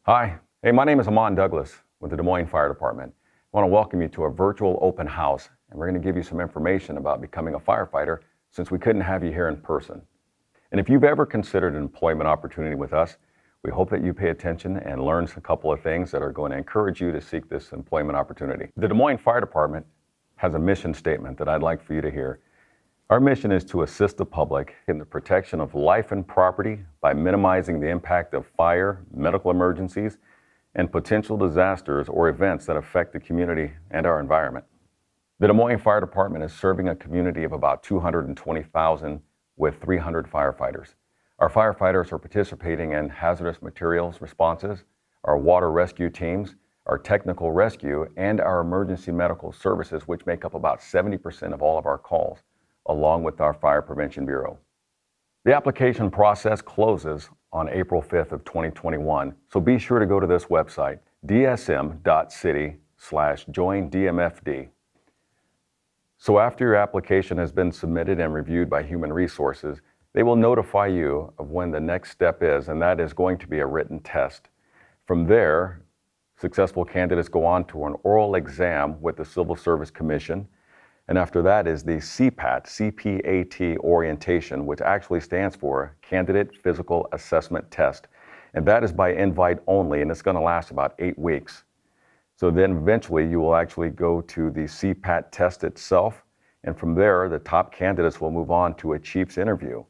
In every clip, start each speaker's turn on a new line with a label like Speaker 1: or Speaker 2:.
Speaker 1: Hi, my name is Amon Douglas with the Des Moines Fire Department. I want to welcome you to a virtual open house, and we're going to give you some information about becoming a firefighter since we couldn't have you here in person. And if you've ever considered an employment opportunity with us, we hope that you pay attention and learn a couple of things that are going to encourage you to seek this employment opportunity. The Des Moines Fire Department has a mission statement that I'd like for you to hear. Our mission is to assist the public in the protection of life and property by minimizing the impact of fire, medical emergencies, and potential disasters or events that affect the community and our environment. The Des Moines Fire Department is serving a community of about 220,000 with 300 firefighters. Our firefighters are participating in hazardous materials responses, our water rescue teams, our technical rescue, and our emergency medical services, which make up about 70% of all of our calls, along with our Fire Prevention Bureau. The application process closes on April 5th of 2021, so be sure to go to this website, dsm.city/joindmfd. So after your application has been submitted and reviewed by Human Resources, they will notify you of when the next step is, and that is going to be a written test. From there, successful candidates go on to an oral exam with the Civil Service Commission, and after that is the CPAT, CPAT orientation, which actually stands for Candidate Physical Assessment Test. And that is by invite only, and it's going to last about 8 weeks. So then eventually you will actually go to the CPAT test itself, and from there the top candidates will move on to a chief's interview.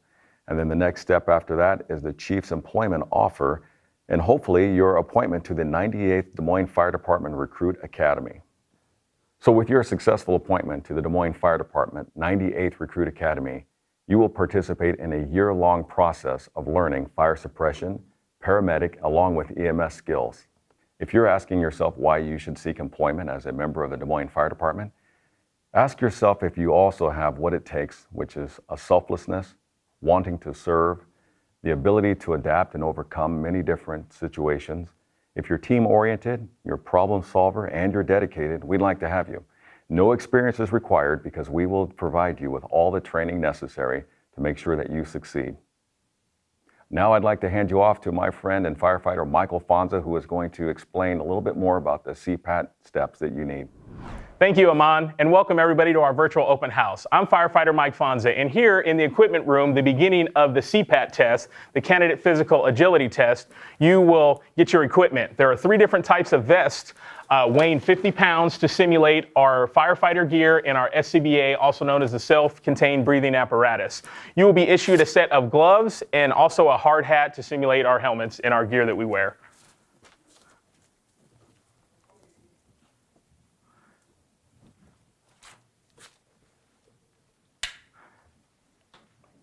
Speaker 1: And then the next step after that is the chief's employment offer, and hopefully your appointment to the 98th Des Moines Fire Department Recruit Academy. So with your successful appointment to the Des Moines Fire Department 98th Recruit Academy, you will participate in a year-long process of learning fire suppression, paramedic, along with EMS skills. If you're asking yourself why you should seek employment as a member of the Des Moines Fire Department, ask yourself if you also have what it takes, which is a selflessness, wanting to serve, the ability to adapt and overcome many different situations. If you're team-oriented, you're a problem solver, and you're dedicated, we'd like to have you. No experience is required because we will provide you with all the training necessary to make sure that you succeed. Now I'd like to hand you off to my friend and firefighter Michael Fonza, who is going to explain a little bit more about the CPAT steps that you need.
Speaker 2: Thank you, Amon, and welcome everybody to our virtual open house. I'm firefighter Mike Fonza, and here in the equipment room, the beginning of the CPAT test, the Candidate Physical Agility Test, you will get your equipment. There are 3 different types of vests weighing 50 pounds to simulate our firefighter gear and our SCBA, also known as the self-contained breathing apparatus. You will be issued a set of gloves and also a hard hat to simulate our helmets and our gear that we wear.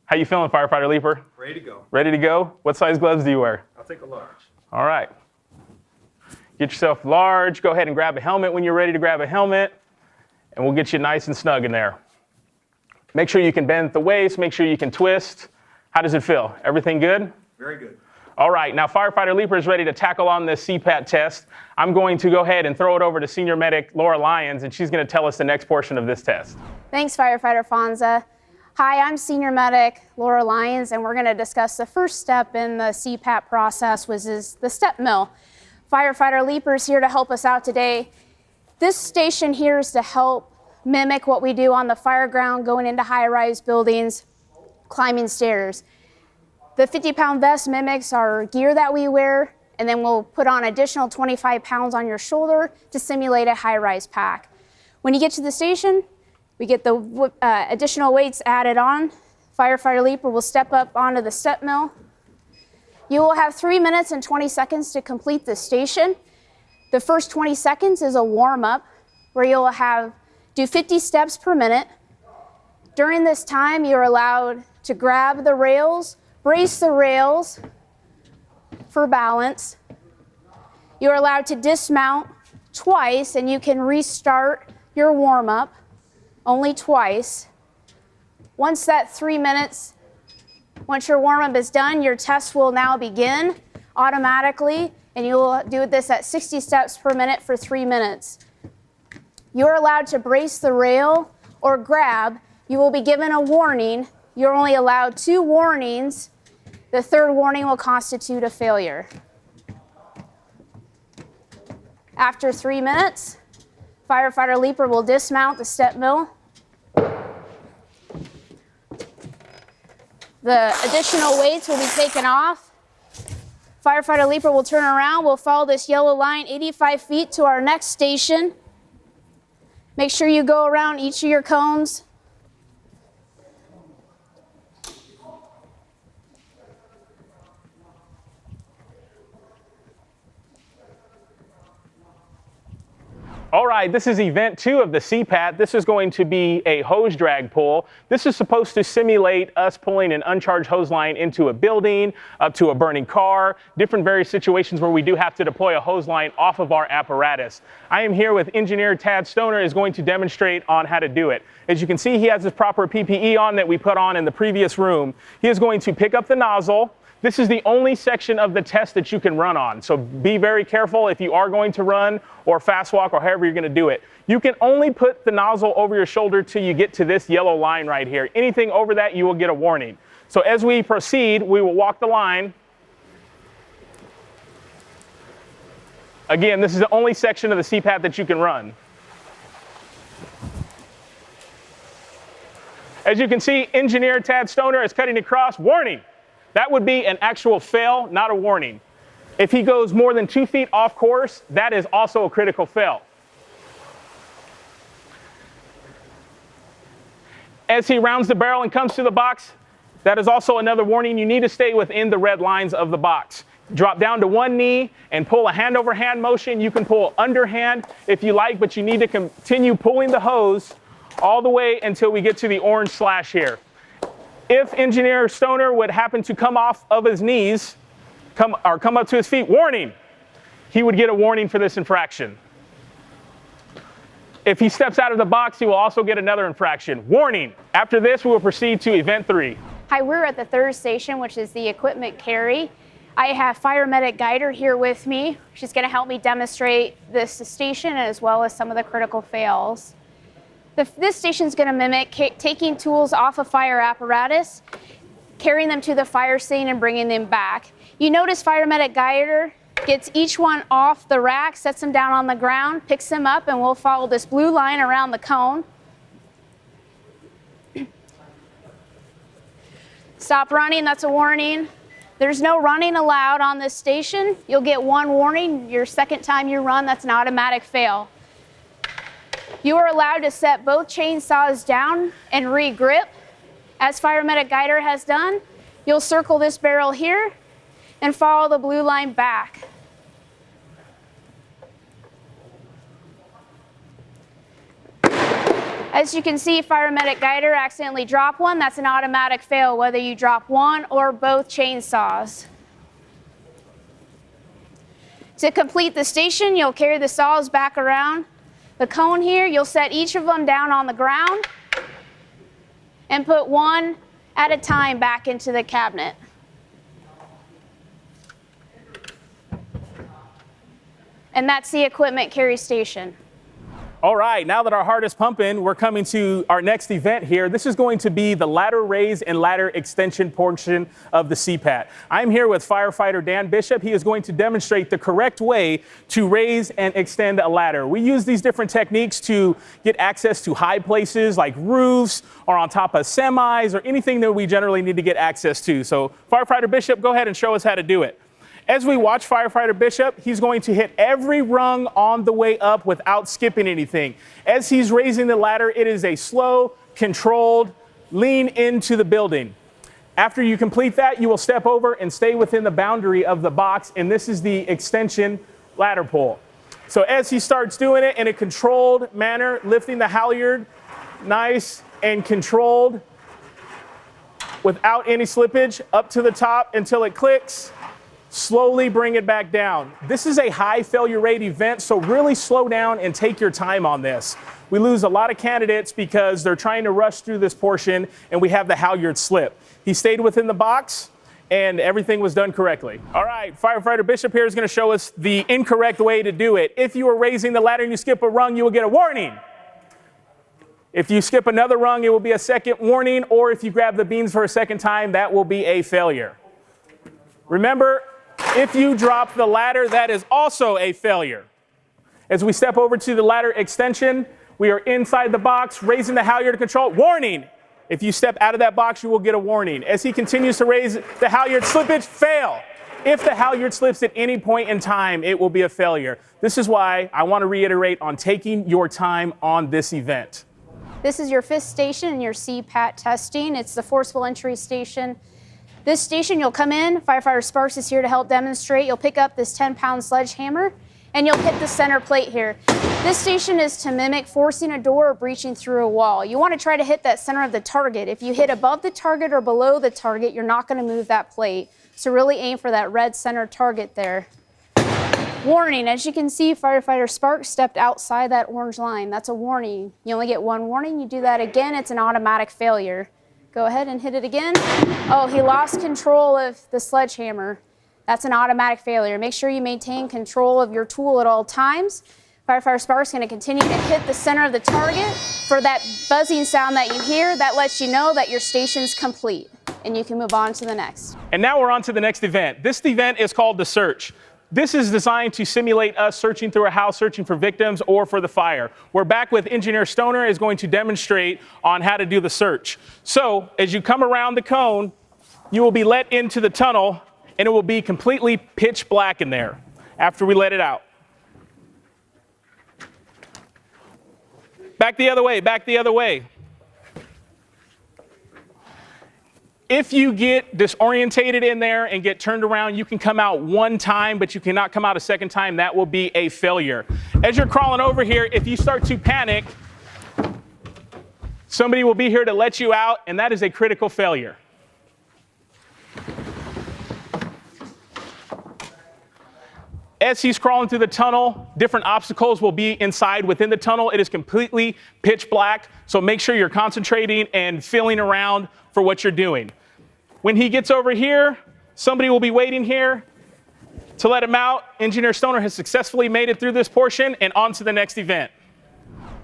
Speaker 2: How you feeling, Firefighter Leaper?
Speaker 3: Ready to go.
Speaker 2: Ready to go? What size gloves do you wear?
Speaker 3: I'll take a large.
Speaker 2: All right. Get yourself large. Go ahead and grab a helmet when you're ready to grab a helmet, and we'll get you nice and snug in there. Make sure you can bend at the waist. Make sure you can twist. How does it feel? Everything good?
Speaker 3: Very good.
Speaker 2: All right. Now, Firefighter Leaper is ready to tackle on this CPAT test. I'm going to go ahead and throw it over to Senior Medic Laura Lyons, and she's going to tell us the next portion of this test.
Speaker 4: Thanks, Firefighter Fonza. Hi, I'm Senior Medic Laura Lyons, and we're going to discuss the first step in the CPAT process, which is the step mill. Firefighter Leaper's here to help us out today. This station here is to help mimic what we do on the fire ground, going into high-rise buildings, climbing stairs. The 50-pound vest mimics our gear that we wear, and then we'll put on additional 25 pounds on your shoulder to simulate a high-rise pack. When you get to the station, we get the additional weights added on. Firefighter Leaper will step up onto the step mill. You will have 3 minutes and 20 seconds to complete the station. The first 20 seconds is a warm-up where you'll do 50 steps per minute. During this time, you're allowed to grab the rails, brace the rails for balance. You're allowed to dismount twice, and you can restart your warm-up only twice. Once that 3 minutes, once your warm-up is done, your test will now begin automatically, and you will do this at 60 steps per minute for 3 minutes. You're allowed to brace the rail or grab. You will be given a warning. You're only allowed 2 warnings. The third warning will constitute a failure. After 3 minutes, firefighter leaper will dismount the step mill. The additional weights will be taken off. Firefighter leaper will turn around. We'll follow this yellow line 85 feet to our next station. Make sure you go around each of your cones.
Speaker 2: All right, this is event 2 of the CPAT. This is going to be a hose drag pull. This is supposed to simulate us pulling an uncharged hose line into a building, up to a burning car, different various situations where we do have to deploy a hose line off of our apparatus. I am here with engineer Tad Stoner, is going to demonstrate on how to do it. As you can see, he has his proper PPE on that we put on in the previous room. He is going to pick up the nozzle. This is the only section of the test that you can run on, so be very careful if you are going to run or fast walk or however you're going to do it. You can only put the nozzle over your shoulder till you get to this yellow line right here. Anything over that, you will get a warning. So as we proceed, we will walk the line. Again, this is the only section of the CPAT that you can run. As you can see, engineer Tad Stoner is cutting across. Warning! That would be an actual fail, not a warning. If he goes more than 2 feet off course, that is also a critical fail. As he rounds the barrel and comes to the box, that is also another warning. You need to stay within the red lines of the box. Drop down to one knee and pull a hand over hand motion. You can pull underhand if you like, but you need to continue pulling the hose all the way until we get to the orange slash here. If engineer Stoner would happen to come off of his knees, come up to his feet, warning, he would get a warning for this infraction. If he steps out of the box, he will also get another infraction. Warning. After this, we will proceed to event 3.
Speaker 4: Hi, we're at the third station, which is the equipment carry. I have fire medic Guider here with me. She's going to help me demonstrate this station as well as some of the critical fails. This station is going to mimic taking tools off a fire apparatus, carrying them to the fire scene and bringing them back. You notice fire medic Guider gets each one off the rack, sets them down on the ground, picks them up, and we'll follow this blue line around the cone. Stop running, that's a warning. There's no running allowed on this station. You'll get one warning. Your second time you run, that's an automatic fail. You are allowed to set both chainsaws down and re-grip. As fire medic Guider has done, you'll circle this barrel here and follow the blue line back. As you can see, fire medic Guider accidentally dropped one. That's an automatic fail, whether you drop one or both chainsaws. To complete the station, you'll carry the saws back around the cone here. You'll set each of them down on the ground and put one at a time back into the cabinet. And that's the equipment carry station.
Speaker 2: All right, now that our heart is pumping, we're coming to our next event here. This is going to be the ladder raise and ladder extension portion of the CPAT. I'm here with firefighter Dan Bishop. He is going to demonstrate the correct way to raise and extend a ladder. We use these different techniques to get access to high places like roofs or on top of semis or anything that we generally need to get access to. So firefighter Bishop, go ahead and show us how to do it. As we watch firefighter Bishop, he's going to hit every rung on the way up without skipping anything. As he's raising the ladder, it is a slow, controlled lean into the building. After you complete that, you will step over and stay within the boundary of the box, and this is the extension ladder pull. So as he starts doing it in a controlled manner, lifting the halyard, nice and controlled, without any slippage, up to the top until it clicks. Slowly bring it back down. This is a high failure rate event, so really slow down and take your time on this. We lose a lot of candidates because they're trying to rush through this portion and we have the halyard slip. He stayed within the box and everything was done correctly. All right, firefighter Bishop here is going to show us the incorrect way to do it. If you are raising the ladder and you skip a rung, you will get a warning. If you skip another rung, it will be a second warning, or if you grab the beams for a second time, that will be a failure. Remember, if you drop the ladder, that is also a failure. As we step over to the ladder extension, we are inside the box, raising the halyard to control. Warning! If you step out of that box, you will get a warning. As he continues to raise the halyard, slippage, fail. If the halyard slips at any point in time, it will be a failure. This is why I want to reiterate on taking your time on this event.
Speaker 4: This is your 5th station in your CPAT testing. It's the Forceful entry station. This station, you'll come in, Firefighter Sparks is here to help demonstrate. You'll pick up this 10-pound sledgehammer, and you'll hit the center plate here. This station is to mimic forcing a door or breaching through a wall. You want to try to hit that center of the target. If you hit above the target or below the target, you're not going to move that plate. So really aim for that red center target there. Warning, as you can see, Firefighter Sparks stepped outside that orange line. That's a warning. You only get one warning. You do that again, it's an automatic failure. Go ahead and hit it again. Oh, he lost control of the sledgehammer. That's an automatic failure. Make sure you maintain control of your tool at all times. Firefighter Sparks is going to continue to hit the center of the target. For that buzzing sound that you hear, that lets you know that your station's complete, and you can move on to the next.
Speaker 2: And now we're on to the next event. This event is called the search. This is designed to simulate us searching through a house, searching for victims or for the fire. We're back with Engineer Stoner is going to demonstrate on how to do the search. So as you come around the cone, you will be let into the tunnel, and it will be completely pitch black in there after we let it out. Back the other way, back the other way. If you get disorientated in there and get turned around, you can come out one time, but you cannot come out a second time. That will be a failure. As you're crawling over here, if you start to panic, somebody will be here to let you out, and that is a critical failure. As he's crawling through the tunnel, different obstacles will be inside within the tunnel. It is completely pitch black, so make sure you're concentrating and feeling around for what you're doing. When he gets over here, somebody will be waiting here to let him out. Engineer Stoner has successfully made it through this portion and on to the next event.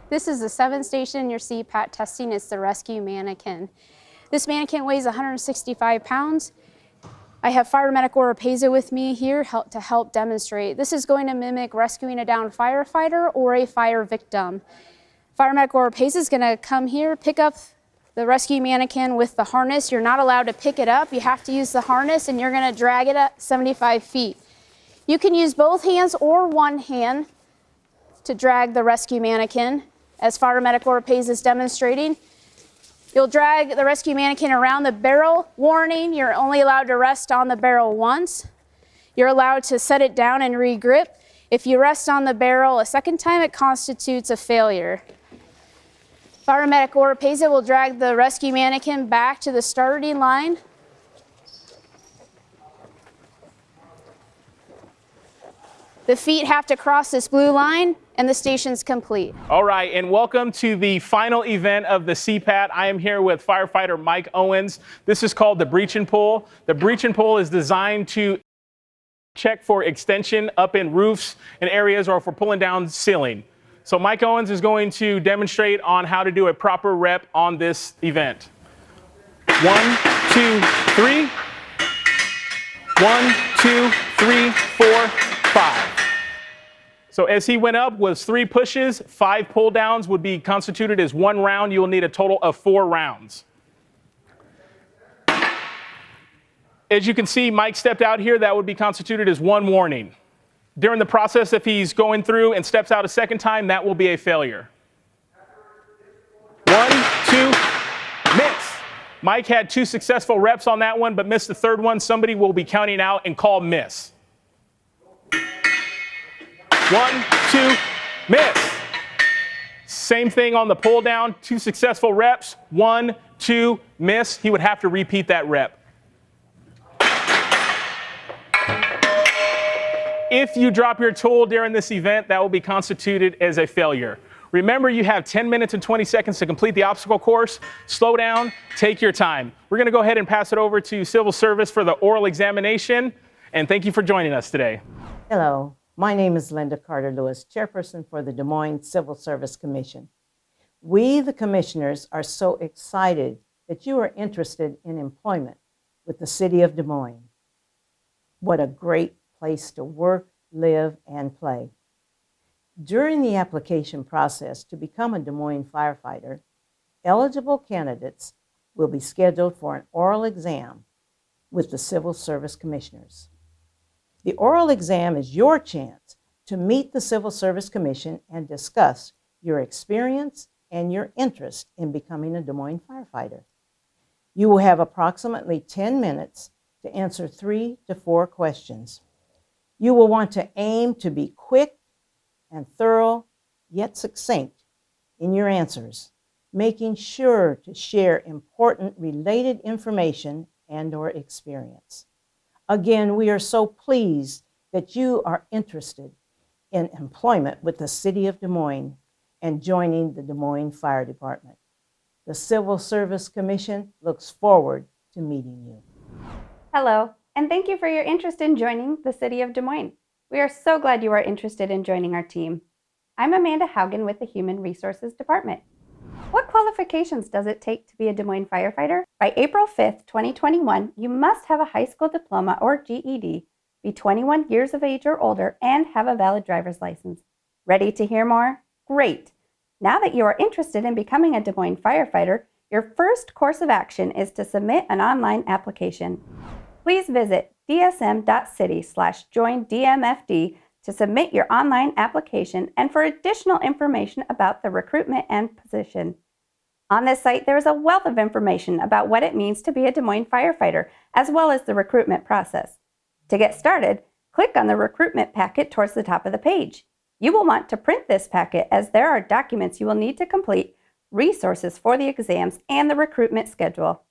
Speaker 4: This is the 7th station in your CPAT testing. It's the rescue mannequin. This mannequin weighs 165 pounds. I have Fire Medic Oropeza with me here to help demonstrate. This is going to mimic rescuing a downed firefighter or a fire victim. Fire Medic Oropeza is going to come here, pick up the rescue mannequin with the harness. You're not allowed to pick it up. You have to use the harness, and you're going to drag it at 75 feet. You can use both hands or one hand to drag the rescue mannequin, as Fire Medic Oropeza is demonstrating. You'll drag the rescue mannequin around the barrel. Warning, you're only allowed to rest on the barrel once. You're allowed to set it down and re-grip. If you rest on the barrel a second time, it constitutes a failure. Fire Medic Oropeza will drag the rescue mannequin back to the starting line. The feet have to cross this blue line, and the station's complete.
Speaker 2: All right, and welcome to the final event of the CPAT. I am here with firefighter Mike Owens. This is called the breach and pull. The breach and pull is designed to check for extension up in roofs and areas, or if we're pulling down ceiling. So Mike Owens is going to demonstrate on how to do a proper rep on this event. 1, 2, 3. 1, 2, 3, 4, 5. So as he went up was 3 pushes, 5 pull downs would be constituted as 1 round. You will need a total of 4 rounds. As you can see, Mike stepped out here. That would be constituted as 1 warning. During the process, if he's going through and steps out a second time, that will be a failure. 1, 2, miss. Mike had 2 successful reps on that one, but missed the 3rd one. Somebody will be counting out and call miss. 1, 2, miss. Same thing on the pull down, 2 successful reps. 1, 2, miss. He would have to repeat that rep. If you drop your tool during this event, that will be constituted as a failure. Remember, you have 10 minutes and 20 seconds to complete the obstacle course. Slow down, take your time. We're going to go ahead and pass it over to Civil Service for the oral examination, and thank you for joining us today.
Speaker 3: Hello, my name is Linda Carter-Lewis, Chairperson for the Des Moines Civil Service Commission. We, the commissioners, are so excited that you are interested in employment with the City of Des Moines. What a great place to work, live, and play. During the application process to become a Des Moines firefighter, eligible candidates will be scheduled for an oral exam with the Civil Service Commissioners. The oral exam is your chance to meet the Civil Service Commission and discuss your experience and your interest in becoming a Des Moines firefighter. You will have approximately 10 minutes to answer 3 to 4 questions. You will want to aim to be quick and thorough, yet succinct in your answers, making sure to share important related information and/or experience. Again, we are so pleased that you are interested in employment with the City of Des Moines and joining the Des Moines Fire Department. The Civil Service Commission looks forward to meeting you.
Speaker 5: Hello, and thank you for your interest in joining the City of Des Moines. We are so glad you are interested in joining our team. I'm Amanda Haugen with the Human Resources Department. What qualifications does it take to be a Des Moines firefighter? By April 5th, 2021, you must have a high school diploma or GED, be 21 years of age or older, and have a valid driver's license. Ready to hear more? Great! Now that you are interested in becoming a Des Moines firefighter, your first course of action is to submit an online application. Please visit dsm.city/joindmfd to submit your online application and for additional information about the recruitment and position. On this site, there is a wealth of information about what it means to be a Des Moines firefighter, as well as the recruitment process. To get started, click on the recruitment packet towards the top of the page. You will want to print this packet as there are documents you will need to complete, resources for the exams, and the recruitment schedule.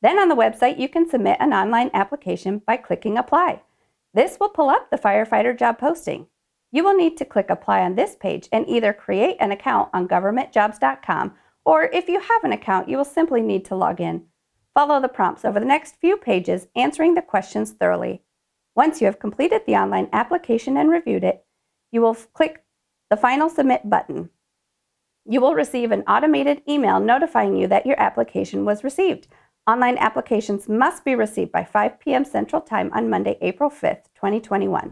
Speaker 5: Then on the website, you can submit an online application by clicking Apply. This will pull up the firefighter job posting. You will need to click Apply on this page and either create an account on governmentjobs.com, or if you have an account, you will simply need to log in. Follow the prompts over the next few pages, answering the questions thoroughly. Once you have completed the online application and reviewed it, you will click the Final Submit button. You will receive an automated email notifying you that your application was received. Online applications must be received by 5 p.m. Central Time on Monday, April 5th, 2021.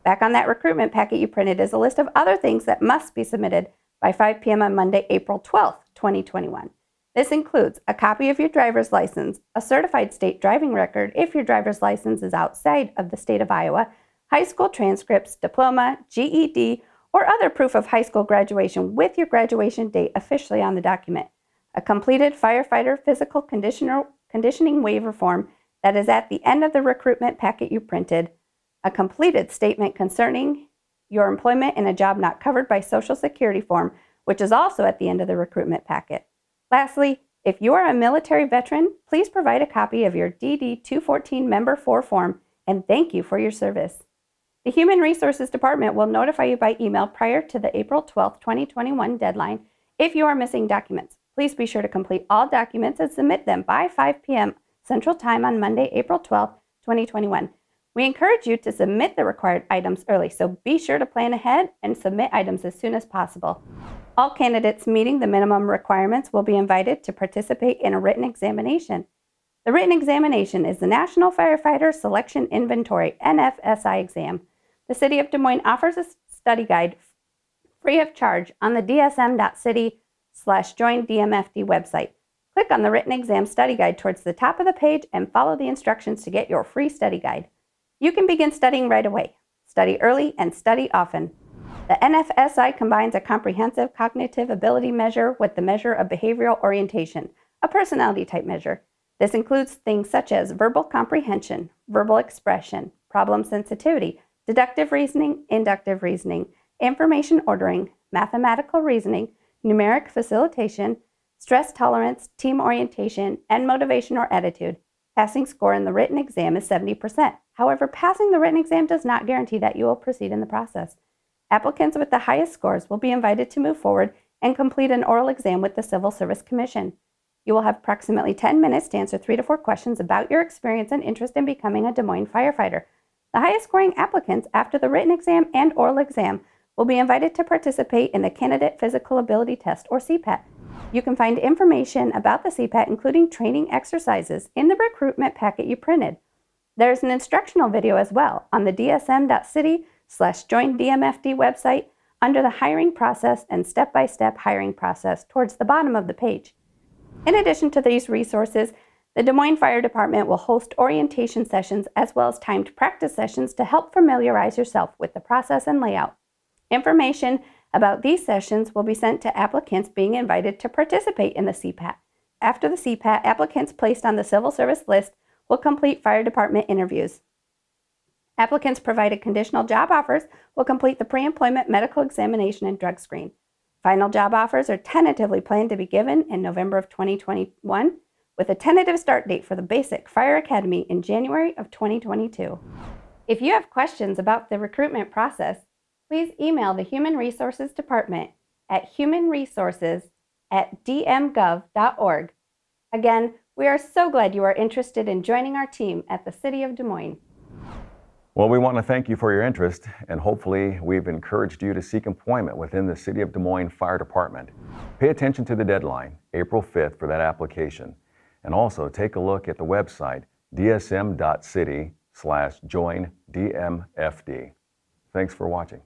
Speaker 5: Back on that recruitment packet you printed is a list of other things that must be submitted by 5 p.m. on Monday, April 12th, 2021. This includes a copy of your driver's license, a certified state driving record if your driver's license is outside of the state of Iowa, high school transcripts, diploma, GED, or other proof of high school graduation with your graduation date officially on the document, a completed firefighter physical conditioning waiver form that is at the end of the recruitment packet you printed, a completed statement concerning your employment in a job not covered by Social Security form, which is also at the end of the recruitment packet. Lastly, if you are a military veteran, please provide a copy of your DD 214 Member 4 form, and thank you for your service. The Human Resources Department will notify you by email prior to the April 12, 2021 deadline if you are missing documents. Please be sure to complete all documents and submit them by 5 p.m. Central Time on Monday, April 12, 2021. We encourage you to submit the required items early, so be sure to plan ahead and submit items as soon as possible. All candidates meeting the minimum requirements will be invited to participate in a written examination. The written examination is the National Firefighter Selection Inventory, NFSI exam. The City of Des Moines offers a study guide free of charge on the dsm.city/joindmfd website. Click on the written exam study guide towards the top of the page and follow the instructions to get your free study guide. You can begin studying right away. Study early and study often. The NFSI combines a comprehensive cognitive ability measure with the measure of behavioral orientation, a personality type measure. This includes things such as verbal comprehension, verbal expression, problem sensitivity, deductive reasoning, inductive reasoning, information ordering, mathematical reasoning, numeric facilitation, stress tolerance, team orientation, and motivation or attitude. Passing score in the written exam is 70%. However, passing the written exam does not guarantee that you will proceed in the process. Applicants with the highest scores will be invited to move forward and complete an oral exam with the Civil Service Commission. You will have approximately 10 minutes to answer 3 to 4 questions about your experience and interest in becoming a Des Moines firefighter. The highest scoring applicants after the written exam and oral exam will be invited to participate in the Candidate Physical Ability Test, or CPAT. You can find information about the CPAT, including training exercises, in the recruitment packet you printed. There's an instructional video as well on the dsm.city/joindmfd website under the hiring process and step-by-step hiring process towards the bottom of the page. In addition to these resources, the Des Moines Fire Department will host orientation sessions as well as timed practice sessions to help familiarize yourself with the process and layout. Information about these sessions will be sent to applicants being invited to participate in the CPAT. After the CPAT, applicants placed on the Civil Service list will complete fire department interviews. Applicants provided conditional job offers will complete the pre-employment medical examination and drug screen. Final job offers are tentatively planned to be given in November of 2021, with a tentative start date for the Basic Fire Academy in January of 2022. If you have questions about the recruitment process, please email the Human Resources Department at humanresources@dmgov.org. Again, we are so glad you are interested in joining our team at the City of Des Moines.
Speaker 1: Well, we want to thank you for your interest, and hopefully we've encouraged you to seek employment within the City of Des Moines Fire Department. Pay attention to the deadline, April 5th, for that application. And also take a look at the website, dsm.city/join DMFD. Thanks for watching.